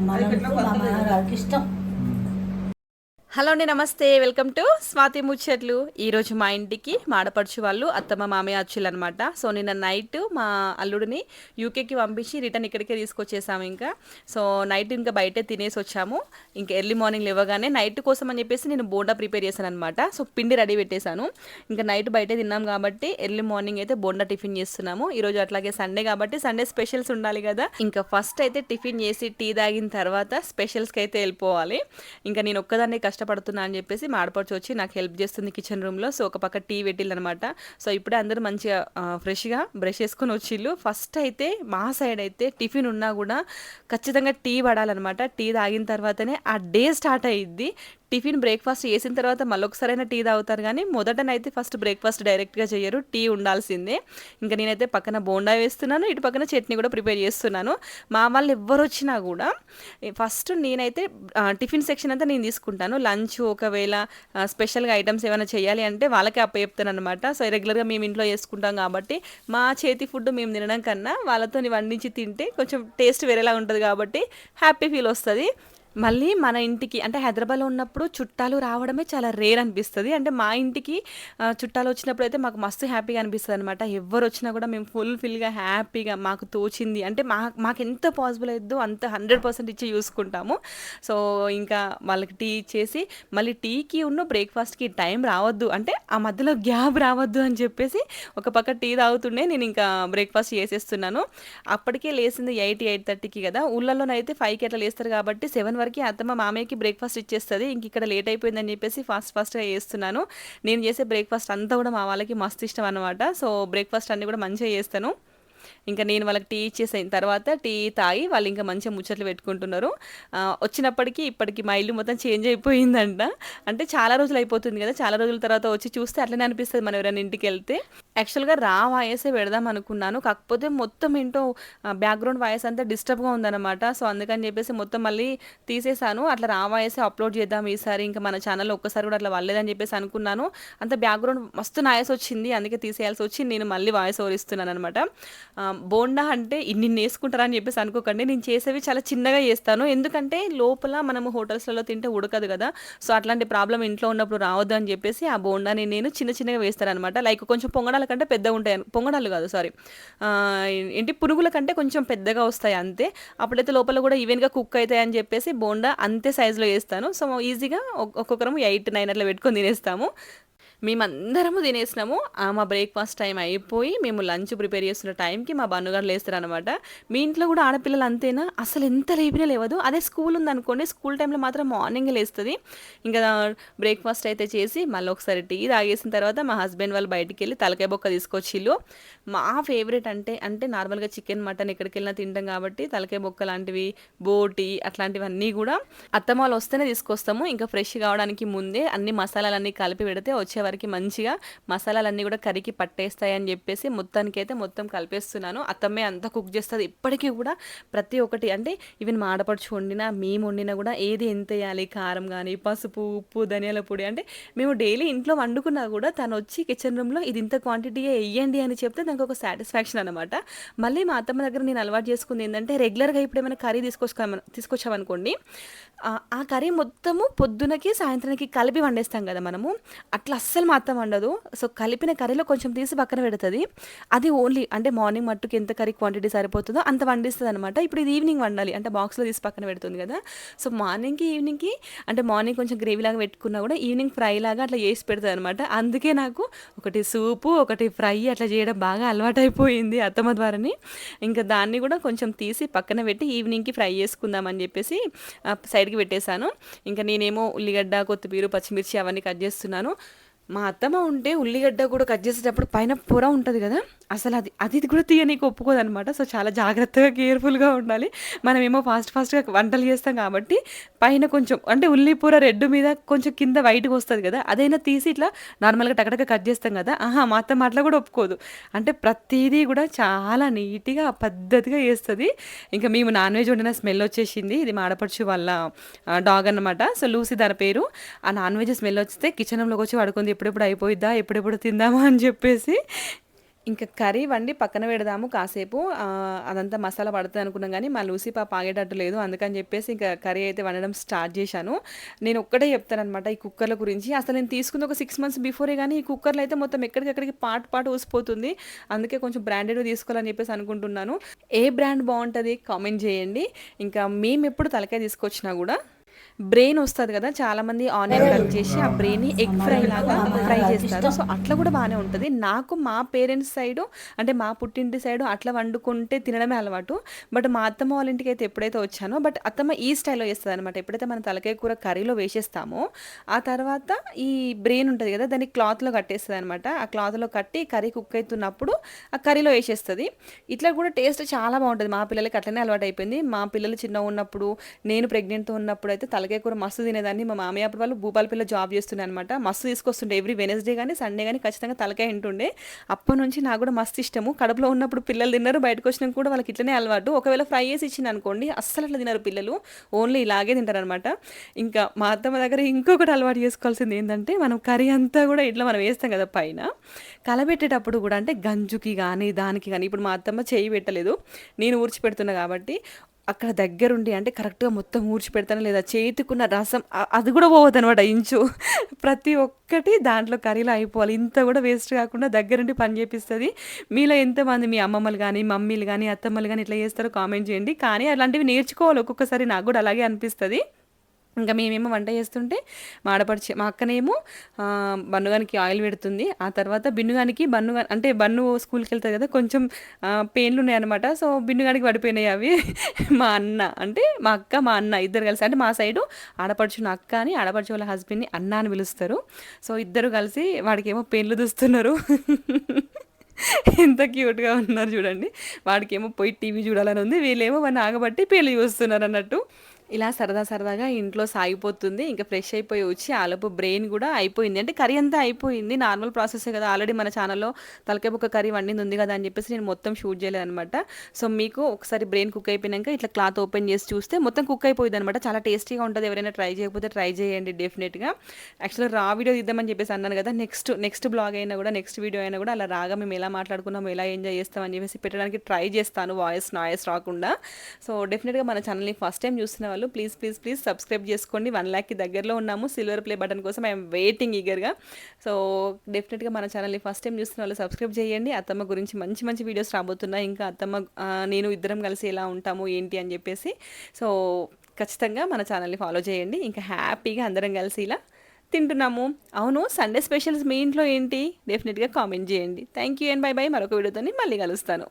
మనకు మా మామగారికి ఇష్టం. హలో అండి, నమస్తే. వెల్కమ్ టు స్వాతి ముచ్చట్లు. ఈరోజు మా ఇంటికి మాడపడుచు వాళ్ళు అత్తమ్మ మామయ్య వచ్చులు అనమాట. సో నిన్న నైట్ మా అల్లుడిని యూకేకి పంపించి రిటర్న్ ఇక్కడికే తీసుకొచ్చేసాము. సో నైట్ ఇంకా బయటే తినేసి వచ్చాము. ఇంకా ఎర్లీ మార్నింగ్ లేవగానే నైట్ కోసం అని చెప్పేసి నేను బోండా ప్రిపేర్ చేశాను అనమాట. సో పిండి రెడీ పెట్టేశాను. ఇంకా నైట్ బయటే తిన్నాం కాబట్టి ఎర్లీ మార్నింగ్ అయితే బోండా టిఫిన్ చేస్తున్నాము. ఈరోజు అట్లాగే సండే కాబట్టి సండే స్పెషల్స్ ఉండాలి కదా. ఇంకా ఫస్ట్ అయితే టిఫిన్ చేసి టీ తాగిన తర్వాత స్పెషల్స్కి అయితే వెళ్ళిపోవాలి. ఇంకా నేను ఒక్కదాన్నే కష్టపడుతున్నా అని చెప్పేసి మా ఆడపడుచు వచ్చి నాకు హెల్ప్ చేస్తుంది కిచెన్ రూమ్లో. సో ఒక పక్క టీ పెట్టిల్లనమాట. సో ఇప్పుడే అందరూ మంచిగా ఫ్రెష్గా బ్రష్ చేసుకొని వచ్చిళ్ళు. ఫస్ట్ అయితే మా సైడ్ అయితే టిఫిన్ ఉన్నా కూడా ఖచ్చితంగా టీ పడాలన్నమాట. టీ తాగిన తర్వాతనే ఆ డే స్టార్ట్ అయ్యిద్ది. టిఫిన్ బ్రేక్ఫాస్ట్ చేసిన తర్వాత మళ్ళొకసారైనా టీ తాగుతారు, కానీ మొదటనైతే ఫస్ట్ బ్రేక్ఫాస్ట్ డైరెక్ట్గా చేయరు, టీ ఉండాల్సిందే. ఇంకా నేనైతే పక్కన బోండా వేస్తున్నాను, ఇటు పక్కన చట్నీ కూడా ప్రిపేర్ చేస్తున్నాను. మా వాళ్ళు ఎవ్వరు వచ్చినా కూడా ఫస్ట్ నేనైతే టిఫిన్ సెక్షన్ అంతా నేను తీసుకుంటాను. లంచ్ ఒకవేళ స్పెషల్గా ఐటమ్స్ ఏమైనా చేయాలి అంటే వాళ్ళకే చెప్తాను అనమాట. సో రెగ్యులర్గా మేము ఇంట్లో చేసుకుంటాం కాబట్టి మా చేతి ఫుడ్ మేము తినడం కన్నా వాళ్ళతో వండించి తింటే కొంచెం టేస్ట్ వేరేలా ఉంటుంది కాబట్టి హ్యాపీ ఫీల్ వస్తుంది. మళ్ళీ మన ఇంటికి అంటే హైదరాబాద్లో ఉన్నప్పుడు చుట్టాలు రావడమే చాలా రేర్ అనిపిస్తుంది. అంటే మా ఇంటికి చుట్టాలు వచ్చినప్పుడు అయితే మాకు మస్తు హ్యాపీగా అనిపిస్తుంది అనమాట. ఎవరు వచ్చినా కూడా మేము ఫుల్ఫిల్గా హ్యాపీగా మాకు తోచింది అంటే మాకు ఎంత పాసిబుల్ అయిద్దో అంత 100% ఇచ్చి చూసుకుంటాము. సో ఇంకా వాళ్ళకి టీ ఇచ్చేసి మళ్ళీ టీకి బ్రేక్ఫాస్ట్కి టైం రావద్దు, అంటే ఆ మధ్యలో గ్యాప్ రావద్దు అని చెప్పేసి ఒక పక్క టీ తాగుతుండే నేను ఇంకా బ్రేక్ఫాస్ట్ చేసేస్తున్నాను. అప్పటికే లేసింది 8:30కి కదా. ఊళ్ళలోనైతే 5కి అట్లా లేస్తారు కాబట్టి 7 వరకు అత్తమ్మ మామయ్యకి బ్రేక్ఫాస్ట్ ఇచ్చేస్తుంది. ఇంక ఇక్కడ లేట్ అయిపోయిందని చెప్పేసి ఫాస్ట్గా చేస్తున్నాను. నేను చేసే బ్రేక్ఫాస్ట్ అంతా కూడా మా వాళ్ళకి మస్తు ఇష్టం అనమాట. సో బ్రేక్ఫాస్ట్ అన్నీ కూడా మంచిగా చేస్తాను. ఇంకా నేను వాళ్ళకి టీ ఇచ్చేసిన తర్వాత టీ తాగి వాళ్ళు ఇంకా మంచిగా ముచ్చట్లు పెట్టుకుంటున్నారు. వచ్చినప్పటికీ ఇప్పటికి మా ఇల్లు మొత్తం చేంజ్ అయిపోయిందంట. అంటే చాలా రోజులు అయిపోతుంది కదా, చాలా రోజుల తర్వాత వచ్చి చూస్తే అట్లనే అనిపిస్తుంది మనం ఎవరైనా ఇంటికి వెళ్తే. యాక్చువల్గా వాయిసే పెడదాం అనుకున్నాను, కాకపోతే మొత్తం ఏంటో బ్యాక్గ్రౌండ్ వాయిస్ అంతా డిస్టర్బ్గా ఉందన్నమాట. సో అందుకని చెప్పేసి మొత్తం మళ్ళీ తీసేసాను. అట్లా వాయిసే అప్లోడ్ చేద్దాం ఈసారి, ఇంకా మన ఛానల్లో ఒక్కసారి కూడా అట్లా వాళ్ళేదని చెప్పేసి అనుకున్నాను. అంత బ్యాక్గ్రౌండ్ మస్తు నాయిస్ వచ్చింది, అందుకే తీసేయాల్సి వచ్చి నేను మళ్ళీ వాయిస్ ఓవర్ ఇస్తున్నాను అనమాట. బోండా అంటే ఇన్ని వేసుకుంటారని చెప్పేసి అనుకోకండి, నేను చేసేవి చాలా చిన్నగా చేస్తాను. ఎందుకంటే లోపల మనము హోటల్స్లలో తింటే ఉడకదు కదా. సో అట్లాంటి ప్రాబ్లం ఇంట్లో ఉన్నప్పుడు రావద్దు అని చెప్పేసి ఆ బోండాని నేను చిన్నగా వేస్తాను అనమాట. లైక్ కొంచెం పొంగడాల కంటే పెద్దగా ఉంటాయి, పొంగడాలు కాదు సారీ, ఏంటి పునుగుల కంటే కొంచెం పెద్దగా వస్తాయి అంతే. అప్పుడైతే లోపల కూడా ఈవెన్గా కుక్ అవుతాయి అని చెప్పేసి బోండా అంతే సైజులో వేస్తాను. సో ఈజీగా ఒక్కొక్కరం 8-9 అట్లా పెట్టుకొని తినేస్తాము. మేమందరము తినేసినాము. మా బ్రేక్ఫాస్ట్ టైం అయిపోయి మేము లంచ్ ప్రిపేర్ చేస్తున్న టైంకి మా బన్నుగారు లేస్తారనమాట. మీ ఇంట్లో కూడా ఆడపిల్లలు అంతేనా? అసలు ఎంత లేపినా లేవదు. అదే స్కూల్ ఉందనుకోండి, స్కూల్ టైంలో మాత్రం మార్నింగే లేస్తుంది. ఇంకా బ్రేక్ఫాస్ట్ అయితే చేసి మళ్ళీ ఒకసారి టీ తాగేసిన తర్వాత మా హస్బెండ్ వాళ్ళు బయటికి వెళ్ళి తలకాయ బొక్క తీసుకొచ్చిళ్ళు. మా ఫేవరెట్ అంటే నార్మల్గా చికెన్ మటన్ ఎక్కడికి వెళ్ళినా తింటాం కాబట్టి తలకాయ బొక్క లాంటివి, బోటి అట్లాంటివన్నీ కూడా అత్తమ్మ వస్తేనే తీసుకొస్తాము. ఇంకా ఫ్రెష్ కావడానికి ముందే అన్ని మసాలాలన్నీ కలిపి పెడితే వచ్చే వరకు మంచిగా మసాలాలన్నీ కూడా కరికి పట్టేస్తాయని చెప్పేసి మొత్తానికైతే మొత్తం కలిపేస్తున్నాను. అత్తమ్మే అంతా కుక్ చేస్తుంది ఇప్పటికీ కూడా. ప్రతి ఒక్కటి అంటే ఈవెన్ మాడపడుచు వండినా మేము వండినా కూడా ఏది ఎంత వేయాలి, కారం కానీ పసుపు, ఉప్పు, ధనియాల పొడి, అంటే మేము డైలీ ఇంట్లో వండుకున్నా కూడా తను వచ్చి కిచెన్ రూమ్లో ఇది ఇంత క్వాంటిటీగా వేయండి అని చెప్తే దానికి ఒక సాటిస్ఫాక్షన్ అనమాట. మళ్ళీ మా అత్తమ్మ దగ్గర నేను అలవాటు చేసుకుంది ఏంటంటే రెగ్యులర్గా ఇప్పుడు ఏమైనా కర్రీ తీసుకొచ్చామనుకోండి, ఆ కర్రీ మొత్తము పొద్దునకి సాయంత్రానికి కలిపి వండేస్తాం కదా మనము, అట్లా అస్సలు మా అత్త వండదు. సో కలిపిన కర్రీలో కొంచెం తీసి పక్కన పెడుతుంది. అది ఓన్లీ అంటే మార్నింగ్ మట్టుకు ఎంత కర్రీ క్వాంటిటీ సరిపోతుందో అంత వండిస్తుంది అనమాట. ఇప్పుడు ఇది ఈవినింగ్ వండాలి అంటే బాక్స్లో తీసి పక్కన పెడుతుంది కదా. సో ఈవినింగ్కి అంటే మార్నింగ్ కొంచెం గ్రేవీ లాగా పెట్టుకున్నా కూడా ఈవినింగ్ ఫ్రై లాగా అట్లా చేసి పెడుతుంది అనమాట. అందుకే నాకు ఒకటి సూపు ఒకటి ఫ్రై అట్లా చేయడం బాగా అలవాటు అయిపోయింది అత్తమ్మ ద్వారాని. ఇంకా దాన్ని కూడా కొంచెం తీసి పక్కన పెట్టి ఈవినింగ్కి ఫ్రై చేసుకుందామని చెప్పేసి సైడ్కి పెట్టేశాను. ఇంకా నేనేమో ఉల్లిగడ్డ, కొత్తిమీర, పచ్చిమిర్చి అవన్నీ కట్ చేస్తున్నాను. మా అత్తమ్మ ఉంటే ఉల్లిగడ్డ కూడా కట్ చేసేటప్పుడు పైన పొర ఉంటుంది కదా, అసలు అది కూడా తీయనీకి ఒప్పుకోదనమాట. సో చాలా జాగ్రత్తగా కేర్ఫుల్గా ఉండాలి. మనమేమో ఫాస్ట్గా వంటలు చేస్తాం కాబట్టి పైన కొంచెం అంటే ఉల్లి పొర రెడ్ మీద కొంచెం కింద వైట్గా వస్తుంది కదా, అదైనా తీసి ఇట్లా నార్మల్గా టకటక కట్ చేస్తాం కదా. మా అత్తమ్మ అట్లా కూడా ఒప్పుకోదు. అంటే ప్రతిదీ కూడా చాలా నీట్గా పద్ధతిగా చేస్తుంది. ఇంకా మేము నాన్ వెజ్ వండిన స్మెల్ వచ్చేసింది. ఇది మాడపడుచు వాళ్ళ డాగ్ అనమాట. సో లూసీ దాని పేరు. ఆ నాన్ వెజ్ స్మెల్ వస్తే కిచెన్ రూమ్లోకి వచ్చి పడుకుంది, ఎప్పుడెప్పుడు అయిపోయిద్దా, ఎప్పుడెప్పుడు తిందామా అని చెప్పేసి. ఇంకా కర్రీ వండి పక్కన పెడదాము కాసేపు. అదంతా మసాలా పడుతుంది అనుకున్నాం కానీ మా లూసీ పాప ఆగేటట్టు లేదు. అందుకని చెప్పేసి ఇంకా కర్రీ అయితే వండడం స్టార్ట్ చేశాను. నేను ఒక్కటే చెప్తాననమాట ఈ కుక్కర్ల గురించి. అసలు నేను తీసుకుంది ఒక 6 months బిఫోరే, కానీ ఈ కుక్కర్లో అయితే మొత్తం ఎక్కడికెక్కడికి పాటు ఊసిపోతుంది. అందుకే కొంచెం బ్రాండెడ్ తీసుకోవాలని చెప్పేసి అనుకుంటున్నాను. ఏ బ్రాండ్ బాగుంటుంది కామెంట్ చేయండి. ఇంకా మేము ఎప్పుడు తలకాయ తీసుకొచ్చినా కూడా బ్రెయిన్ వస్తుంది కదా, చాలామంది ఆనియన్ కట్ చేసి ఆ బ్రెయిన్ని ఎగ్ ఫ్రై లాగా ఫ్రై చేస్తారు. సో అట్లా కూడా బాగానే ఉంటుంది. నాకు మా పేరెంట్స్ సైడు అంటే మా పుట్టింటి సైడు అట్లా వండుకుంటే తినడమే అలవాటు. బట్ మా అత్తమ్మ వాళ్ళ ఇంటికి అయితే ఎప్పుడైతే వచ్చానో బట్ అత్తమ్మ ఈ స్టైల్లో చేస్తుంది అనమాట. ఎప్పుడైతే మనం తలకాయ కూర కర్రీలో వేసేస్తామో ఆ తర్వాత ఈ బ్రెయిన్ ఉంటుంది కదా దాన్ని క్లాత్లో కట్టేస్తుంది అనమాట. ఆ క్లాత్లో కట్టి కర్రీ కుక్ అవుతున్నప్పుడు ఆ కర్రీలో వేసేస్తుంది. ఇట్లా కూడా టేస్ట్ చాలా బాగుంటుంది. మా పిల్లలకి అట్లనే అలవాటు అయిపోయింది. మా పిల్లలు చిన్నగా ఉన్నప్పుడు, నేను ప్రెగ్నెంట్తో ఉన్నప్పుడు అయితే తలకాయ కూర మస్తు తినేదాన్ని. మా మామయ్య అప్పుడు వాళ్ళు భూపాలపల్లిలో జాబ్ చేస్తుండే అనమాట. మస్తు తీసుకొస్తుండే ఎవ్రీ వెనస్డే కానీ సండే కానీ ఖచ్చితంగా తలకాయ తింటుండే. అప్పటి నుంచి నాకు కూడా మస్తు ఇష్టము. కడుపులో ఉన్నప్పుడు పిల్లలు తిన్నారు, బయటకు వచ్చినాక కూడా వాళ్ళకి ఇట్లనే అలవాటు. ఒకవేళ ఫ్రై చేసి ఇచ్చింది అనుకోండి అస్సలు అట్లా తినరు పిల్లలు, ఓన్లీ ఇలాగే తింటారనమాట. ఇంకా మా అత్తమ్మ దగ్గర ఇంకొకటి అలవాటు చేసుకోవాల్సింది ఏంటంటే, మనం కర్రీ అంతా కూడా ఇట్లా మనం వేస్తాం కదా పైన, కలబెట్టేటప్పుడు కూడా అంటే గంజుకి కానీ దానికి కానీ, ఇప్పుడు మా అత్తమ్మ చేయి పెట్టలేదు, నేను ఊడ్చి పెడుతున్నా కాబట్టి అక్కడ దగ్గరుండి అంటే కరెక్ట్గా మొత్తం ఊడ్చి పెడతాను, లేదా చేతికున్న రసం అది కూడా పోవద్దు అనమాట ఇంచు. ప్రతి ఒక్కటి దాంట్లో కర్రీలో అయిపోవాలి. ఇంత కూడా వేస్ట్ కాకుండా దగ్గరుండి పని చేపిస్తుంది. మీలో ఎంతమంది మీ అమ్మమ్మలు కానీ మమ్మీలు కానీ అత్తమ్మలు కానీ ఇట్లా చేస్తారో కామెంట్ చేయండి. కానీ అలాంటివి నేర్చుకోవాలి. ఒక్కొక్కసారి నాకు కూడా అలాగే అనిపిస్తుంది. ఇంకా మేమేమో వంట చేస్తుంటే మా అక్కనేమో బన్నుగానికి ఆయిల్ పెడుతుంది. ఆ తర్వాత బిన్నుగానికి అంటే బన్ను స్కూల్కి వెళ్తుంది కదా, కొంచెం పెయిన్లు ఉన్నాయన్నమాట. సో బిన్నుగానికి పడిపోయినాయి అవి. మా అన్న అంటే మా అక్క మా అన్న ఇద్దరు కలిసి, అంటే మా సైడు ఆడపడుచున్న అక్క అని, ఆడపడుచు వాళ్ళ హస్బెండ్ని అన్న అని పిలుస్తారు. సో ఇద్దరు కలిసి వాడికేమో పెయిన్లు దుస్తున్నారు. ఎంత క్యూట్గా ఉన్నారు చూడండి. వాడికేమో పోయి టీవీ చూడాలని ఉంది, వీళ్ళేమో వాడిని ఆగబట్టి పెళ్ళి చూస్తున్నారు అన్నట్టు. ఇలా సరదాగా ఇంట్లో సాగిపోతుంది. ఇంకా ఫ్రెష్ అయిపోయి వచ్చి ఆలోపు బ్రెయిన్ కూడా అయిపోయింది. అంటే కర్రీ అంతా అయిపోయింది, నార్మల్ ప్రాసెసే కదా. ఆల్రెడీ మన ఛానల్లో తలకాయ బుక్క కర్రీ వండింది ఉంది కదా అని చెప్పేసి నేను మొత్తం షూట్ చేయలేదనమాట. సో మీకు ఒకసారి బ్రెయిన్ కుక్ అయిపోయినాక ఇట్లా క్లాత్ ఓపెన్ చేసి చూస్తే మొత్తం కుక్ అయిపోయింది అనమాట. చాలా టేస్టీగా ఉంటుంది. ఎవరైనా ట్రై చేయకపోతే ట్రై చేయండి డెఫినెట్గా. యాక్చువల్గా రా వీడియో తీద్దామని చెప్పేసి అన్నాను కదా, నెక్స్ట్ బ్లాగ్ అయినా కూడా, నెక్స్ట్ వీడియో అయినా కూడా అలా రాగా మేము ఎలా మాట్లాడుకున్నాము, ఎలా ఎంజాయ్ చేస్తామని చెప్పేసి పెట్టడానికి ట్రై చేస్తాను, నాయిస్ రాకుండా. సో డెఫినెట్గా మన ఛానల్ని ఫస్ట్ టైం చూస్తున్న వాళ్ళు ప్లీజ్ సబ్స్క్రైబ్ చేసుకోండి. 1 lakh దగ్గరలో ఉన్నాము. సిల్వర్ ప్లే బటన్ కోసం ఐఎమ్ వెయిటింగ్ ఈగర్గా. సో డెఫినెట్గా మన ఛానల్ని ఫస్ట్ టైం చూస్తున్న వాళ్ళు సబ్స్క్రైబ్ చేయండి. అత్తమ్మ గురించి మంచి వీడియోస్ రాబోతున్నాయి. ఇంకా అత్తమ్మ నేను ఇద్దరం కలిసి ఎలా ఉంటాము ఏంటి అని చెప్పేసి. సో ఖచ్చితంగా మన ఛానల్ని ఫాలో చేయండి. ఇంకా హ్యాపీగా అందరం కలిసి ఇలా తింటున్నాము. అవును, సండే స్పెషల్స్ మీ ఇంట్లో ఏంటి? డెఫినెట్గా కామెంట్ చేయండి. Thank you and by. మరొక వీడియోతో మళ్ళీ కలుస్తాను.